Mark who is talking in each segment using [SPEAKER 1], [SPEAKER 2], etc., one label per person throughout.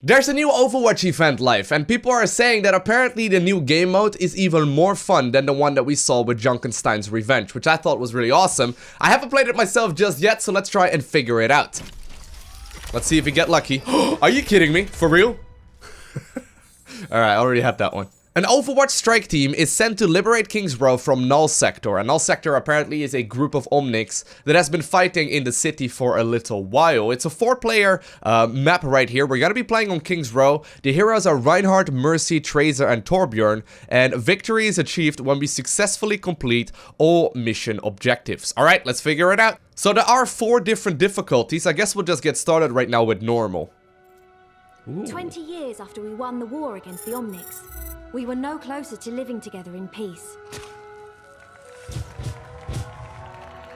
[SPEAKER 1] There's a new Overwatch event live, and people are saying that apparently the new game mode is even more fun than the one that we saw with Junkenstein's Revenge, which I thought was really awesome. I haven't played it myself just yet, so let's try and figure it out. Let's see if we get lucky. Are you kidding me? For real? Alright, I already have that one. An Overwatch strike team is sent to liberate King's Row from Null Sector. And Null Sector apparently is a group of omnics that has been fighting in the city for a little while. It's a 4-player map right here. We're gonna be playing on King's Row. The heroes are Reinhardt, Mercy, Tracer, and Torbjorn. And victory is achieved when we successfully complete all mission objectives. Alright, let's figure it out. So there are 4 different difficulties. I guess we'll just get started right now with normal. Ooh.
[SPEAKER 2] 20 years after we won the war against the omnics, we were no closer to living together in peace.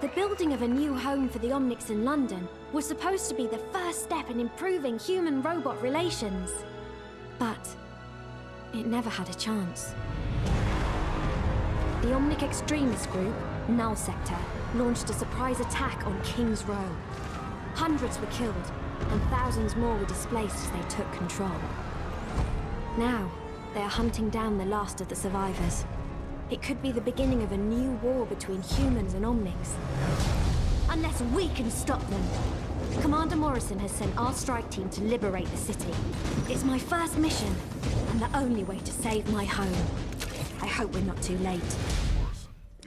[SPEAKER 2] The building of a new home for the omnics in London was supposed to be the first step in improving human-robot relations. But it never had a chance. The omnic extremist group, Null Sector, launched a surprise attack on King's Row. Hundreds were killed, and thousands more were displaced as they took control. Now, they are hunting down the last of the survivors. It could be the beginning of a new war between humans and omnics. Unless we can stop them. Commander Morrison has sent our strike team to liberate the city. It's my first mission, and the only way to save my home. I hope we're not too late.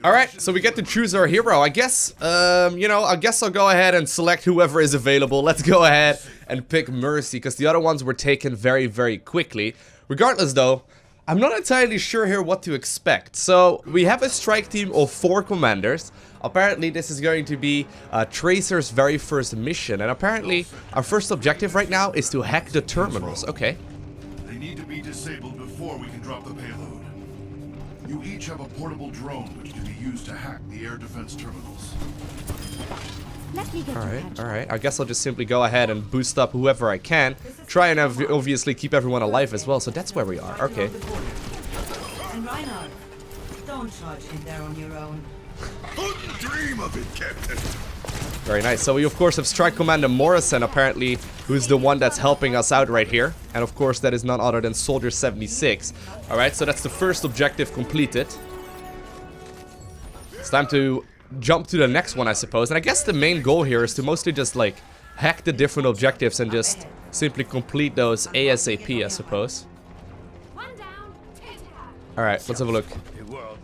[SPEAKER 1] Alright, so we get to choose our hero. I guess, I guess I'll go ahead and select whoever is available. Let's go ahead and pick Mercy, because the other ones were taken very, very quickly. Regardless, though, I'm not entirely sure here what to expect. So, we have a strike team of 4 commanders. Apparently, this is going to be Tracer's very first mission. And apparently, our first objective right now is to hack the terminals. Okay.
[SPEAKER 3] They need to be disabled before we can drop the payload. You each have a portable drone which can be used to hack the air defense terminals.
[SPEAKER 1] Alright. I guess I'll just simply go ahead and boost up whoever I can. Try and obviously keep everyone alive as well. So that's where we are. Okay.
[SPEAKER 4] And Reinhardt, don't charge in there on your own.
[SPEAKER 3] Couldn't dream of it, Captain.
[SPEAKER 1] Very nice. So we of course have Strike Commander Morrison apparently, who's the one that's helping us out right here. And of course that is none other than Soldier 76. Alright, so that's the first objective completed. It's time to jump to the next one, I suppose. And I guess the main goal here is to mostly just like hack the different objectives and just simply complete those ASAP, I suppose. Alright, let's have a look.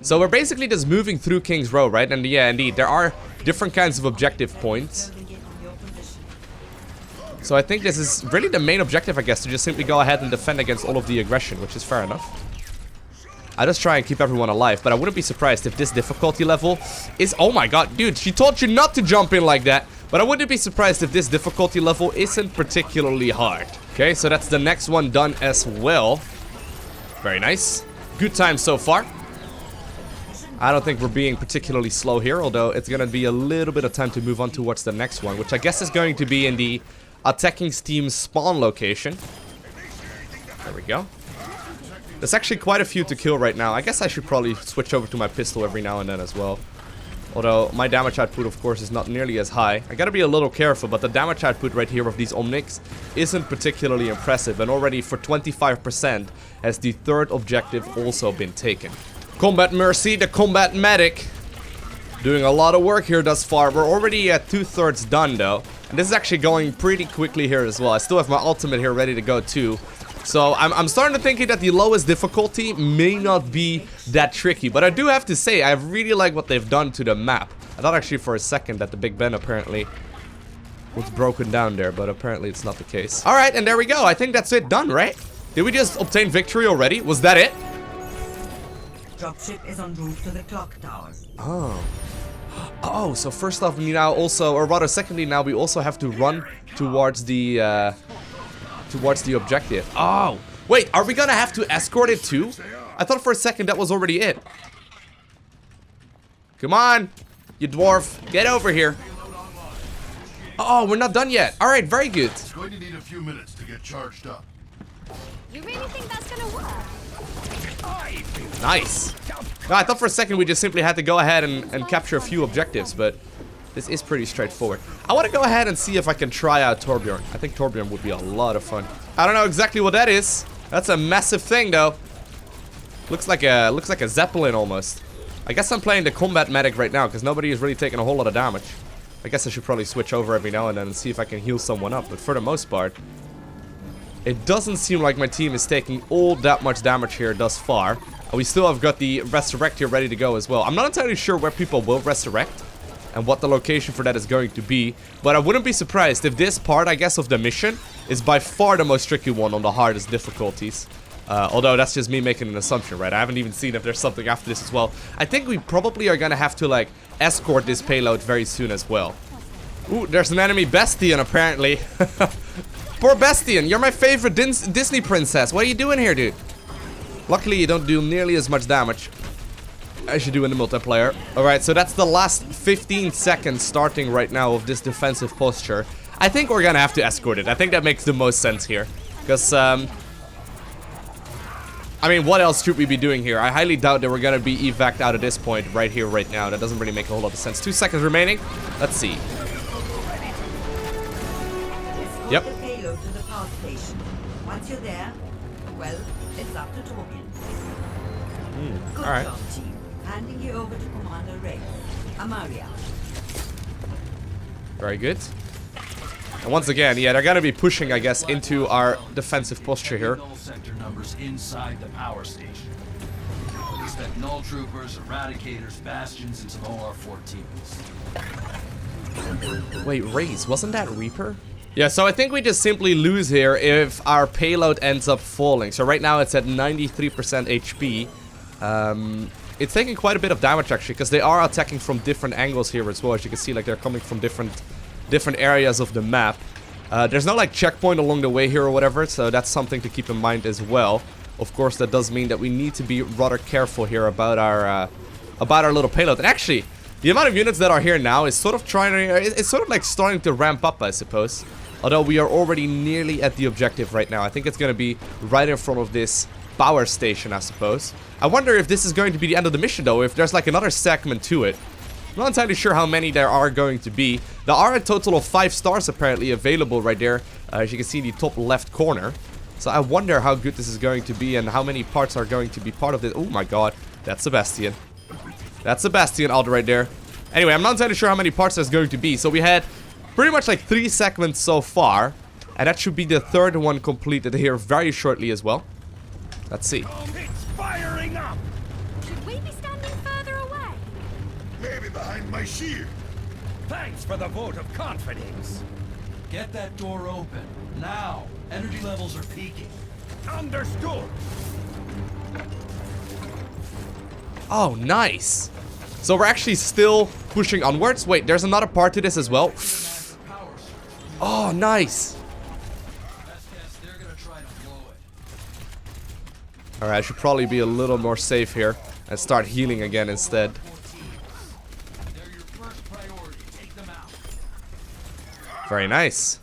[SPEAKER 1] So we're basically just moving through King's Row, right? And yeah, indeed, there are different kinds of objective points. So I think this is really the main objective, I guess, to just simply go ahead and defend against all of the aggression, which is fair enough. I just try and keep everyone alive, but I wouldn't be surprised if this difficulty level is... Oh my god, dude, she told you not to jump in like that. But I wouldn't be surprised if this difficulty level isn't particularly hard. Okay, so that's the next one done as well. Very nice. Good time so far. I don't think we're being particularly slow here, although it's going to be a little bit of time to move on towards the next one, which I guess is going to be in the attacking team's spawn location. There we go. There's actually quite a few to kill right now. I guess I should probably switch over to my pistol every now and then as well. Although my damage output, of course, is not nearly as high. I gotta be a little careful, but the damage output right here of these omnics isn't particularly impressive. And already for 25% has the 3rd objective also been taken. Combat Mercy, the combat medic. Doing a lot of work here thus far. We're already at 2/3 done though. And this is actually going pretty quickly here as well. I still have my ultimate here ready to go too. So I'm starting to think that the lowest difficulty may not be that tricky. But I do have to say, I really like what they've done to the map. I thought actually for a second that the Big Ben apparently was broken down there, but apparently it's not the case. Alright, and there we go. I think that's it done, right? Did we just obtain victory already? Was that it?
[SPEAKER 4] Dropship is en route to the clock tower.
[SPEAKER 1] Oh, so first off, we now also, or rather secondly now, we also have to run towards the objective. Oh, wait, are we gonna have to escort it too? I thought for a second that was already it. Come on, you dwarf, get over here. Oh, we're not done yet. All right, very good.
[SPEAKER 3] It's going to need a few minutes to get charged up.
[SPEAKER 2] You really think that's gonna work?
[SPEAKER 1] Nice. No, I thought for a second we just simply had to go ahead and capture a few objectives, but This is pretty straightforward. I want to go ahead and see if I can try out Torbjorn. I think Torbjorn would be a lot of fun. I don't know exactly what that is. That's a massive thing, though. Looks like a Zeppelin almost. I guess I'm playing the combat medic right now because nobody is really taking a whole lot of damage. I guess I should probably switch over every now and then and see if I can heal someone up. But for the most part, it doesn't seem like my team is taking all that much damage here thus far. And we still have got the resurrect here ready to go as well. I'm not entirely sure where people will resurrect and what the location for that is going to be. But I wouldn't be surprised if this part, I guess, of the mission is by far the most tricky one on the hardest difficulties. Although that's just me making an assumption, right? I haven't even seen if there's something after this as well. I think we probably are gonna have to, like, escort this payload very soon as well. Ooh, there's an enemy Bestian, apparently. Poor Bestian, you're my favorite Disney princess. What are you doing here, dude? Luckily, you don't do nearly as much damage as you do in the multiplayer. Alright, so that's the last 15 seconds starting right now of this defensive posture. I think we're gonna have to escort it. I think that makes the most sense here. Because, I mean, what else should we be doing here? I highly doubt that we're gonna be evac'd out at this point right here, right now. That doesn't really make a whole lot of sense. 2 seconds remaining. Let's see. Yep.
[SPEAKER 4] The payload to the power station. Once you're there, well, it's up to Torbjorn. Good
[SPEAKER 1] Alright.
[SPEAKER 4] job, team. Handing you over to Commander Ray. Amaria.
[SPEAKER 1] Very good. And once again, yeah, they're gonna be pushing, I guess, into our defensive posture here.
[SPEAKER 5] Null sector numbers inside the power station. Expect null troopers, eradicators, bastions, and some OR-14s.
[SPEAKER 1] Wait, Raze, wasn't that Reaper? Yeah, so I think we just simply lose here if our payload ends up falling. So right now it's at 93% HP. It's taking quite a bit of damage actually, because they are attacking from different angles here as well. As you can see, like they're coming from different areas of the map. There's no like checkpoint along the way here or whatever, so that's something to keep in mind as well. Of course, that does mean that we need to be rather careful here about our little payload. And actually, the amount of units that are here now is sort of it's sort of like starting to ramp up, I suppose. Although we are already nearly at the objective right now. I think it's going to be right in front of this power station, I suppose. I wonder if this is going to be the end of the mission, though, if there's like another segment to it. I'm not entirely sure how many there are going to be. There are a total of 5 stars apparently available right there, as you can see in the top left corner. So I wonder how good this is going to be and how many parts are going to be part of this. Oh my god, that's Sebastian. That's Sebastian out right there. Anyway, I'm not entirely sure how many parts there's going to be. So we had pretty much like 3 segments so far. And that should be the 3rd one completed here very shortly as well. Let's see.
[SPEAKER 6] It's firing up!
[SPEAKER 2] Should we be standing further away?
[SPEAKER 3] Maybe behind my shield.
[SPEAKER 6] Thanks for the vote of confidence.
[SPEAKER 5] Get that door open. Now. Energy levels are peaking.
[SPEAKER 6] Understood.
[SPEAKER 1] Oh, nice. So we're actually still pushing onwards. Wait, there's another part to this as well. Oh, nice.
[SPEAKER 5] Best guess, they're gonna try to blow it.
[SPEAKER 1] Alright, I should probably be a little more safe here and start healing again instead.
[SPEAKER 5] They're your first priority. Take them out.
[SPEAKER 1] Very nice.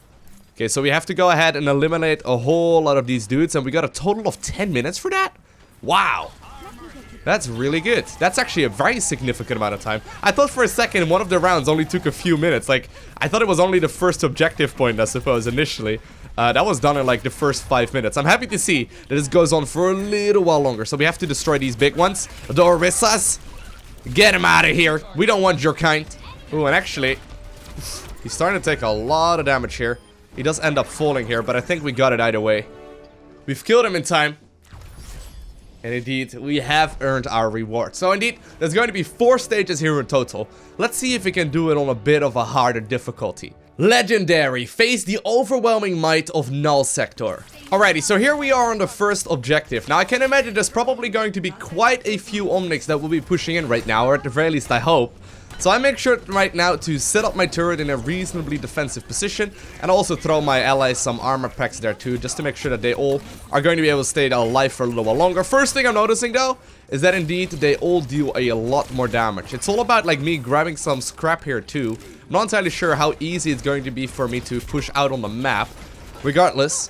[SPEAKER 1] Okay, so we have to go ahead and eliminate a whole lot of these dudes, and we got a total of 10 minutes for that? Wow. That's really good. That's actually a very significant amount of time. I thought for a second one of the rounds only took a few minutes. Like, I thought it was only the first objective point, I suppose, initially. That was done in like the first 5 minutes. I'm happy to see that this goes on for a little while longer. So we have to destroy these big ones. The Orissas. Get him out of here. We don't want your kind. Ooh, and actually, he's starting to take a lot of damage here. He does end up falling here, but I think we got it either way. We've killed him in time. And indeed, we have earned our reward. So indeed, there's going to be 4 stages here in total. Let's see if we can do it on a bit of a harder difficulty. Legendary, face the overwhelming might of Null Sector. Alrighty, so here we are on the first objective. Now I can imagine there's probably going to be quite a few omnics that will be pushing in right now, or at the very least I hope. So I make sure right now to set up my turret in a reasonably defensive position, and also throw my allies some armor packs there too, just to make sure that they all are going to be able to stay alive for a little while longer. First thing I'm noticing though, is that indeed they all deal a lot more damage. It's all about like me grabbing some scrap here too. I'm not entirely sure how easy it's going to be for me to push out on the map. Regardless,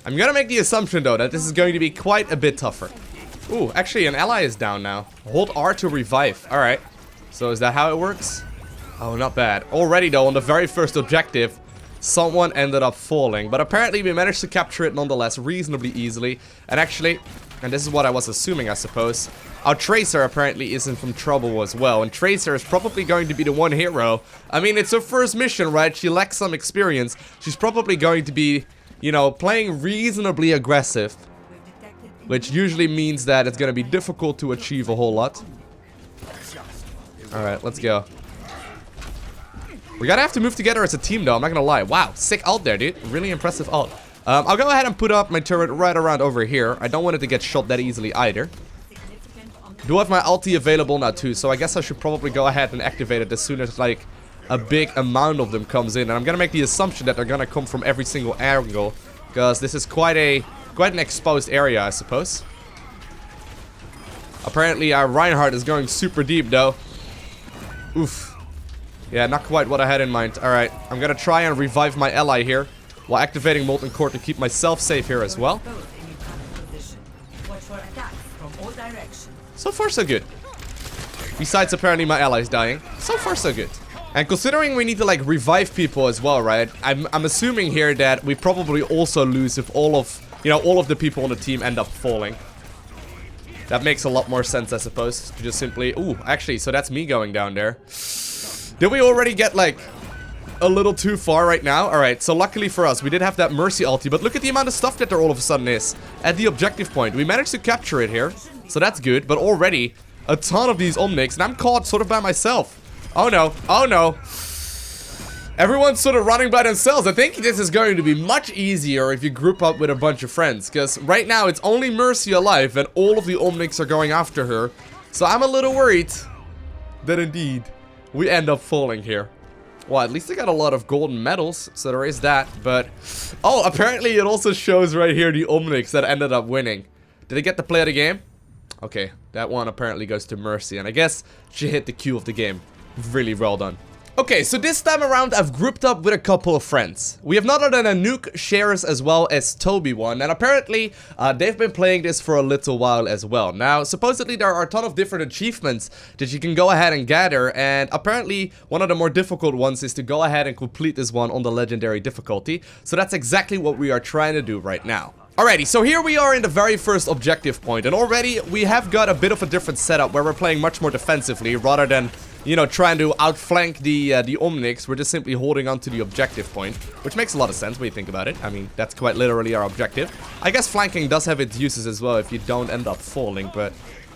[SPEAKER 1] I'm gonna make the assumption though that this is going to be quite a bit tougher. Ooh, actually an ally is down now. Hold R to revive. Alright. So is that how it works? Oh, not bad. Already, though, on the very first objective, someone ended up falling. But apparently, we managed to capture it nonetheless reasonably easily. And actually, and this is what I was assuming, I suppose, our Tracer apparently is in some trouble as well. And Tracer is probably going to be the one hero. I mean, it's her first mission, right? She lacks some experience. She's probably going to be, you know, playing reasonably aggressive. Which usually means that it's going to be difficult to achieve a whole lot. Alright, let's go. We're gonna have to move together as a team, though. I'm not gonna lie. Wow, sick ult there, dude. Really impressive ult. I'll go ahead and put up my turret right around over here. I don't want it to get shot that easily either. Do have my ulti available now too, so I guess I should probably go ahead and activate it as soon as like a big amount of them comes in. And I'm gonna make the assumption that they're gonna come from every single angle, because this is quite an exposed area, I suppose. Apparently, Reinhardt is going super deep, though. Oof. Yeah, not quite what I had in mind. Alright, I'm gonna try and revive my ally here, while activating Molten Core to keep myself safe here as well. So far, so good. Besides, apparently, my ally's dying. So far, so good. And considering we need to, like, revive people as well, right? I'm assuming here that we probably also lose if all of, you know, all of the people on the team end up falling. That makes a lot more sense, I suppose. To just simply... Ooh, actually, so that's me going down there. Did we already get, like, a little too far right now? Alright, so luckily for us, we did have that Mercy ulti, but look at the amount of stuff that there all of a sudden is at the objective point. We managed to capture it here, so that's good, but already a ton of these omnics, and I'm caught sort of by myself. Oh no, oh no. Everyone's sort of running by themselves. I think this is going to be much easier if you group up with a bunch of friends, because right now it's only Mercy alive, and all of the omnics are going after her. So I'm a little worried that indeed we end up falling here. Well, at least I got a lot of golden medals, so there is that, but... Oh, apparently it also shows right here the omnics that ended up winning. Did I get to play the game? Okay, that one apparently goes to Mercy, and I guess she hit the Q of the game. Really well done. Okay, so this time around I've grouped up with a couple of friends. We have none other than Anouk, Shares, as well as Toby one, and apparently they've been playing this for a little while as well. Now, supposedly there are a ton of different achievements that you can go ahead and gather, and apparently one of the more difficult ones is to go ahead and complete this one on the legendary difficulty. So that's exactly what we are trying to do right now. Alrighty, so here we are in the very first objective point, and already we have got a bit of a different setup where we're playing much more defensively rather than, you know, trying to outflank the omnics. We're just simply holding on to the objective point, which makes a lot of sense when you think about it. I mean, that's quite literally our objective. I guess flanking does have its uses as well if you don't end up falling, but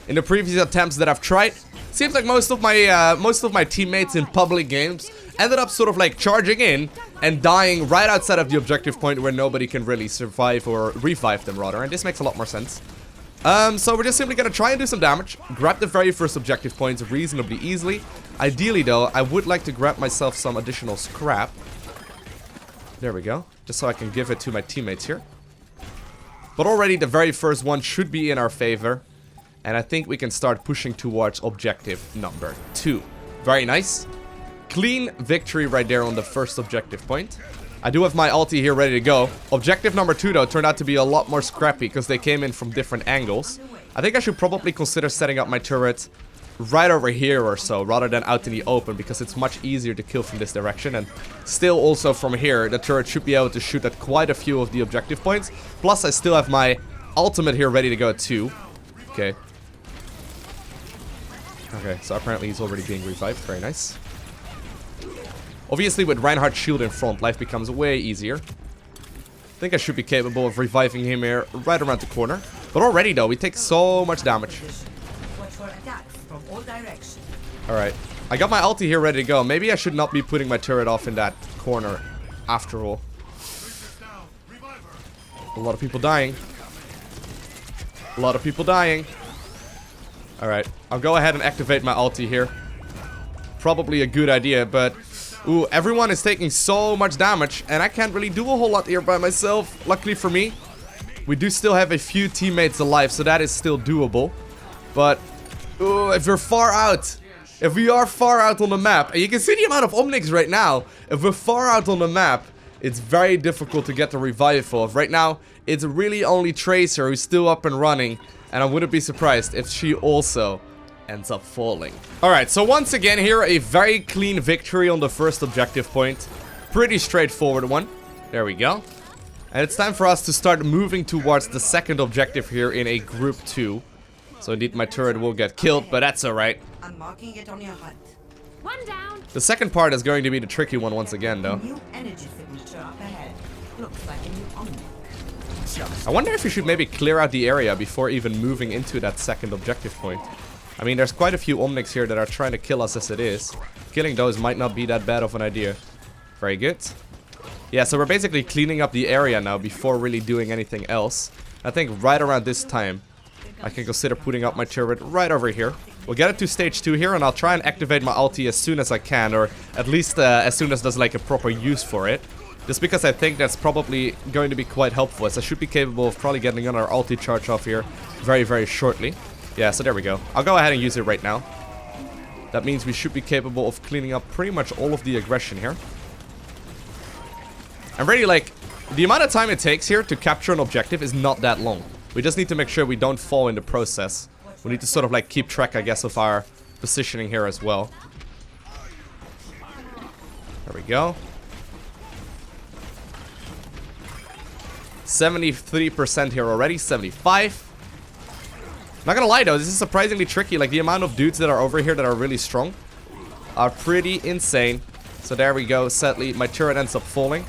[SPEAKER 1] in the previous attempts that I've tried, seems like most of my teammates in public games ended up sort of like charging in and dying right outside of the objective point where nobody can really survive or revive them rather, and this makes a lot more sense. So we're just simply gonna try and do some damage, grab the very first objective points reasonably easily. Ideally though, I would like to grab myself some additional scrap. There we go, just so I can give it to my teammates here. But already the very first one should be in our favor, and I think we can start pushing towards objective number 2. Very nice. Clean victory right there on the first objective point. I do have my ulti here ready to go. Objective number 2 though turned out to be a lot more scrappy because they came in from different angles. I think I should probably consider setting up my turret right over here or so rather than out in the open, because it's much easier to kill from this direction, and still also from here the turret should be able to shoot at quite a few of the objective points. Plus I still have my ultimate here ready to go too. Okay. Okay, so apparently he's already being revived. Very nice. Obviously, with Reinhardt's shield in front, life becomes way easier. I think I should be capable of reviving him here right around the corner. But already, though, we take so much damage. Alright. I got my ulti here ready to go. Maybe I should not be putting my turret off in that corner after all. A lot of people dying. A lot of people dying. Alright. I'll go ahead and activate my ulti here. Probably a good idea, but... Ooh, everyone is taking so much damage, and I can't really do a whole lot here by myself. Luckily for me, we do still have a few teammates alive, so that is still doable. But, ooh, if we're far out, if we are far out on the map, and you can see the amount of omnics right now, if we're far out on the map, it's very difficult to get the revival. Right now, it's really only Tracer who's still up and running, and I wouldn't be surprised if she also ends up falling. Alright, so once again here, a very clean victory on the first objective point. Pretty straightforward one. There we go. And it's time for us to start moving towards the second objective here in a group 2. So indeed my turret will get killed, but that's alright.
[SPEAKER 4] I'm marking it on your HUD.
[SPEAKER 2] One down.
[SPEAKER 1] The second part is going to be the tricky one once again though.
[SPEAKER 4] New energy signature up ahead. Looks like a new omnic.
[SPEAKER 1] I wonder if we should maybe clear out the area before even moving into that second objective point. I mean, there's quite a few omnics here that are trying to kill us as it is. Killing those might not be that bad of an idea. Very good. Yeah, so we're basically cleaning up the area now before really doing anything else. I think right around this time, I can consider putting up my turret right over here. We'll get it to stage 2 here, and I'll try and activate my ulti as soon as I can, or at least as soon as there's like a proper use for it. Just because I think that's probably going to be quite helpful, as I should be capable of probably getting another ulti charge off here very, very shortly. Yeah, so there we go. I'll go ahead and use it right now. That means we should be capable of cleaning up pretty much all of the aggression here. And really, like, the amount of time it takes here to capture an objective is not that long. We just need to make sure we don't fall in the process. We need to sort of like keep track, I guess, of our positioning here as well. There we go. 73% here already, 75. Not gonna lie though, this is surprisingly tricky. Like, the amount of dudes that are over here that are really strong are pretty insane. So there we go. Sadly, my turret ends up falling.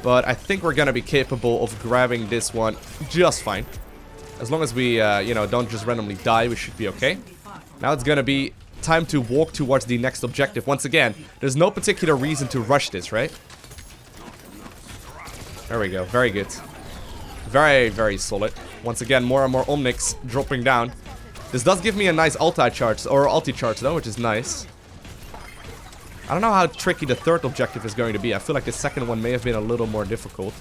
[SPEAKER 1] But I think we're gonna be capable of grabbing this one just fine. As long as we, you know, don't just randomly die, we should be okay. Now it's gonna be time to walk towards the next objective. Once again, there's no particular reason to rush this, right? There we go. Very good. Very, very solid. Once again, more and more omnics dropping down. This does give me a nice ulti charge though, which is nice. I don't know how tricky the third objective is going to be. I feel like the second one may have been a little more difficult.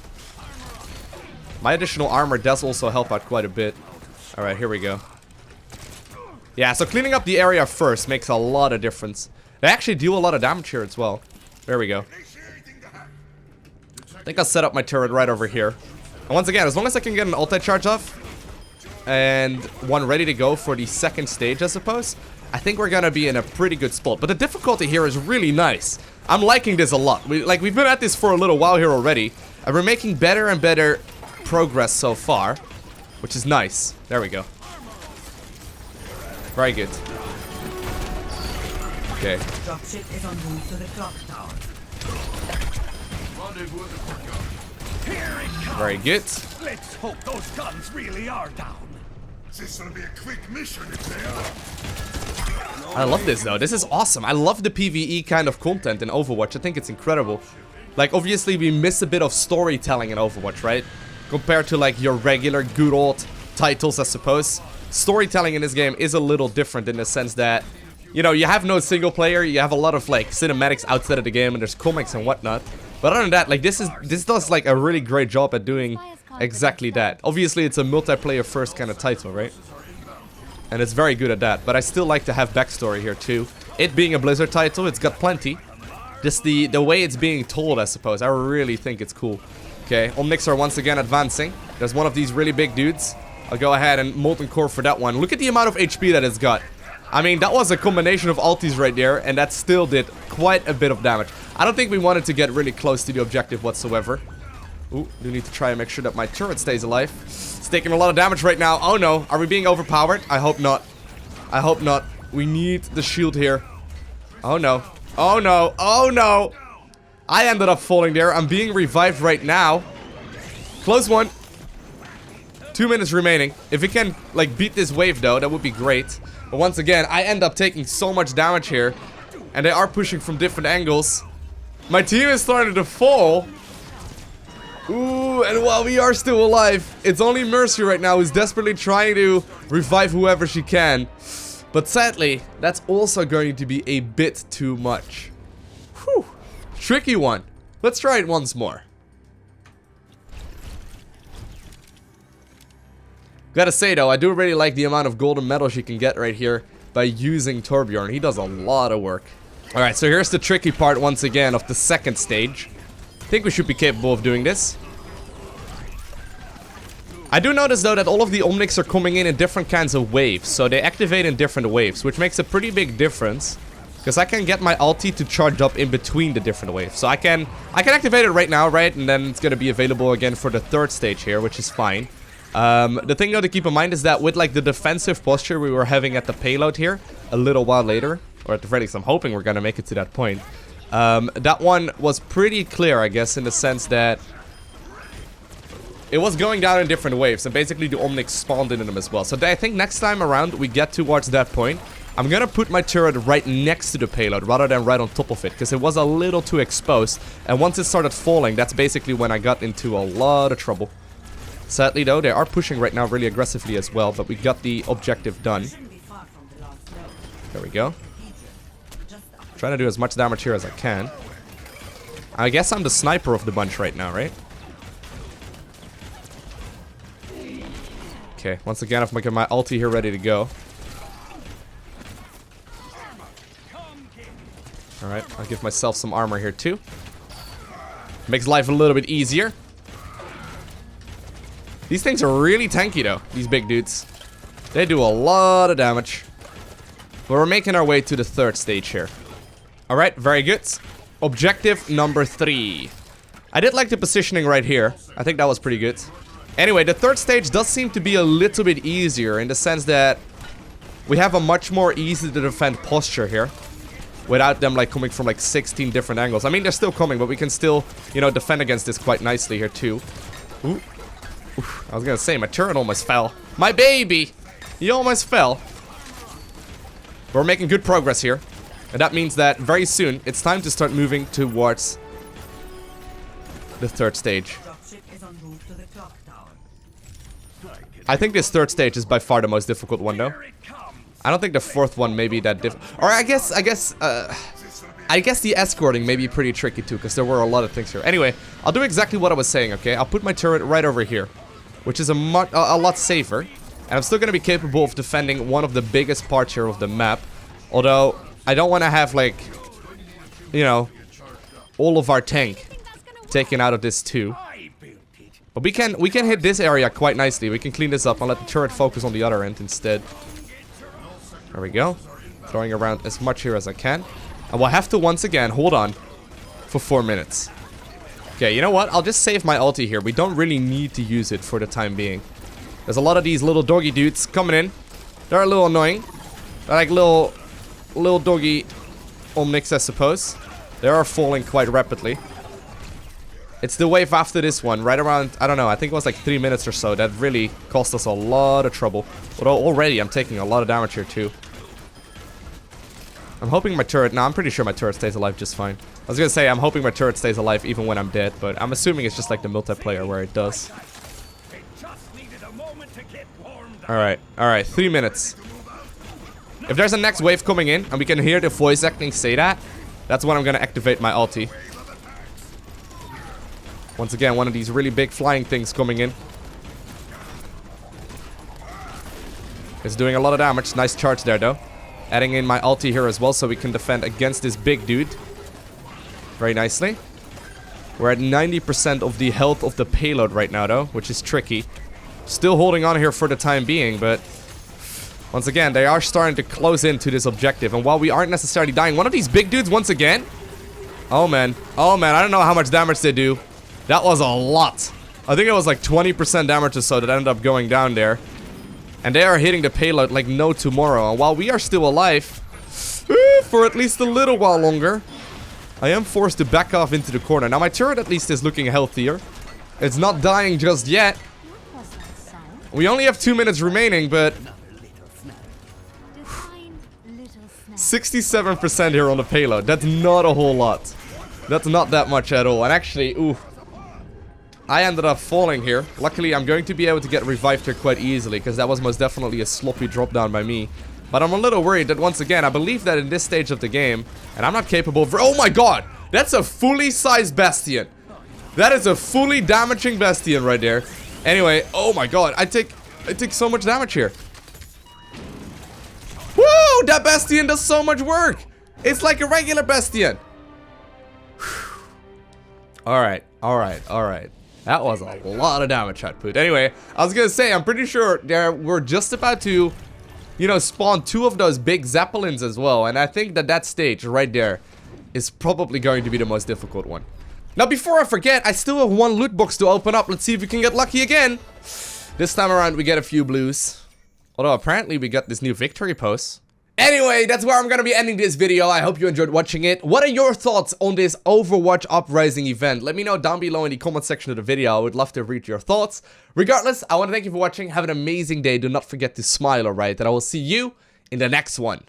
[SPEAKER 1] My additional armor does also help out quite a bit. Alright, here we go. Yeah, so cleaning up the area first makes a lot of difference. They actually do a lot of damage here as well. There we go. I think I'll set up my turret right over here. And once again, as long as I can get an ulti charge off and one ready to go for the second stage, I suppose, I think we're gonna be in a pretty good spot. But the difficulty here is really nice. I'm liking this a lot. We've been at this for a little while here already, and we're making better and better progress so far, which is nice. There we go. Very good. Okay.
[SPEAKER 4] Dropship is en route to the clock tower.
[SPEAKER 3] Rendezvous at the courtyard.
[SPEAKER 6] Here it comes.
[SPEAKER 1] Very good.
[SPEAKER 6] Let's hope those guns really are down.
[SPEAKER 3] This will be a quick mission if they are.
[SPEAKER 1] I love this though. This is awesome. I love the PvE kind of content in Overwatch. I think it's incredible. Like, obviously we miss a bit of storytelling in Overwatch, right? Compared to like your regular good old titles, I suppose. Storytelling in this game is a little different in the sense that, you know, you have no single player, you have a lot of like cinematics outside of the game, and there's comics and whatnot. But other than that, like, this does like a really great job at doing exactly that. Obviously it's a multiplayer first kind of title, right? And it's very good at that, but I still like to have backstory here too. It being a Blizzard title, it's got plenty. Just the way it's being told, I suppose. I really think it's cool. Okay, omnics are once again advancing. There's one of these really big dudes. I'll go ahead and Molten Core for that one. Look at the amount of HP that it's got. I mean, that was a combination of ultis right there, and that still did quite a bit of damage. I don't think we wanted to get really close to the objective whatsoever. Ooh, do need to try and make sure that my turret stays alive. It's taking a lot of damage right now. Oh no, are we being overpowered? I hope not. I hope not. We need the shield here. Oh no. Oh no. Oh no. I ended up falling there. I'm being revived right now. Close one. 2 minutes remaining. If we can, like, beat this wave though, that would be great. But once again, I end up taking so much damage here. And they are pushing from different angles. My team is starting to fall. Ooh, and while we are still alive, it's only Mercy right now who's desperately trying to revive whoever she can. But sadly, that's also going to be a bit too much. Whew. Tricky one. Let's try it once more. Gotta say though, I do really like the amount of golden medals you can get right here by using Torbjorn. He does a lot of work. Alright, so here's the tricky part once again of the second stage. I think we should be capable of doing this. I do notice though that all of the omnics are coming in different kinds of waves, so they activate in different waves, which makes a pretty big difference. Because I can get my ulti to charge up in between the different waves. So I can activate it right now, right? And then it's going to be available again for the third stage here, which is fine. The thing though to keep in mind is that with like the defensive posture we were having at the payload here a little while later, or at the very least I'm hoping we're going to make it to that point. That one was pretty clear, I guess, in the sense that it was going down in different waves, and basically the omnics spawned in them as well. So I think next time around we get towards that point, I'm gonna put my turret right next to the payload rather than right on top of it, because it was a little too exposed, and once it started falling, that's basically when I got into a lot of trouble. Sadly though, they are pushing right now really aggressively as well, but we got the objective done. There we go. Trying to do as much damage here as I can. I guess I'm the sniper of the bunch right now, right? Okay, once again, I've got my ulti here ready to go. Alright, I'll give myself some armor here too. Makes life a little bit easier. These things are really tanky though, these big dudes. They do a lot of damage. But we're making our way to the third stage here. Alright, very good. Objective number 3. I did like the positioning right here. I think that was pretty good. Anyway, the third stage does seem to be a little bit easier in the sense that we have a much more easy to defend posture here. Without them like coming from like 16 different angles. I mean, they're still coming, but we can still, you know, defend against this quite nicely here too. Ooh. Oof, I was gonna say, my turret almost fell. My baby! He almost fell. But we're making good progress here. And that means that very soon, it's time to start moving towards the third stage. I think this third stage is by far the most difficult one though. I don't think the fourth one may be that difficult. Or I guess the escorting may be pretty tricky too, because there were a lot of things here. Anyway, I'll do exactly what I was saying, okay? I'll put my turret right over here, which is a lot safer. And I'm still going to be capable of defending one of the biggest parts here of the map. Although, I don't want to have, like, you know, all of our tank taken out of this too. But we can hit this area quite nicely. We can clean this up and let the turret focus on the other end instead. There we go. Throwing around as much here as I can. And we'll have to once again hold on for 4 minutes. Okay, you know what? I'll just save my ulti here. We don't really need to use it for the time being. There's a lot of these little doggy dudes coming in. They're a little annoying. They're like little doggy omnics, I suppose. They are falling quite rapidly. It's the wave after this one, right around, I don't know, I think it was like 3 minutes or so. That really cost us a lot of trouble. Although already I'm taking a lot of damage here too. I'm hoping my turret, no, I'm pretty sure my turret stays alive just fine. I was gonna say, I'm hoping my turret stays alive even when I'm dead, but I'm assuming it's just like the multiplayer where it does. Alright, 3 minutes. If there's a next wave coming in, and we can hear the voice acting say that, that's when I'm gonna activate my ulti. Once again, one of these really big flying things coming in. It's doing a lot of damage. Nice charge there, though. Adding in my ulti here as well, so we can defend against this big dude. Very nicely. We're at 90% of the health of the payload right now, though, which is tricky. Still holding on here for the time being, but once again, they are starting to close into this objective. And while we aren't necessarily dying, one of these big dudes once again. Oh, man. Oh, man. I don't know how much damage they do. That was a lot. I think it was like 20% damage or so that ended up going down there. And they are hitting the payload like no tomorrow. And while we are still alive, for at least a little while longer, I am forced to back off into the corner. Now my turret at least is looking healthier. It's not dying just yet. We only have 2 minutes remaining, but 67% here on the payload. That's not a whole lot. That's not that much at all. And actually, ooh, I ended up falling here. Luckily, I'm going to be able to get revived here quite easily, because that was most definitely a sloppy drop down by me. But I'm a little worried that once again, I believe that in this stage of the game, and I'm not capable of... Oh my god! That's a fully sized Bastion. That is a fully damaging Bastion right there. Anyway, oh my god, I take so much damage here. Woo! That Bastion does so much work! It's like a regular Bastion. Alright. That was a lot of damage output. Anyway, I was gonna say, I'm pretty sure we're just about to, you know, spawn 2 of those big Zeppelins as well. And I think that stage right there is probably going to be the most difficult one. Now, before I forget, I still have 1 loot box to open up. Let's see if we can get lucky again. This time around, we get a few blues. Although, apparently, we got this new victory pose. Anyway, that's where I'm gonna be ending this video. I hope you enjoyed watching it. What are your thoughts on this Overwatch Uprising event? Let me know down below in the comment section of the video. I would love to read your thoughts. Regardless, I want to thank you for watching. Have an amazing day. Do not forget to smile, alright? And I will see you in the next one.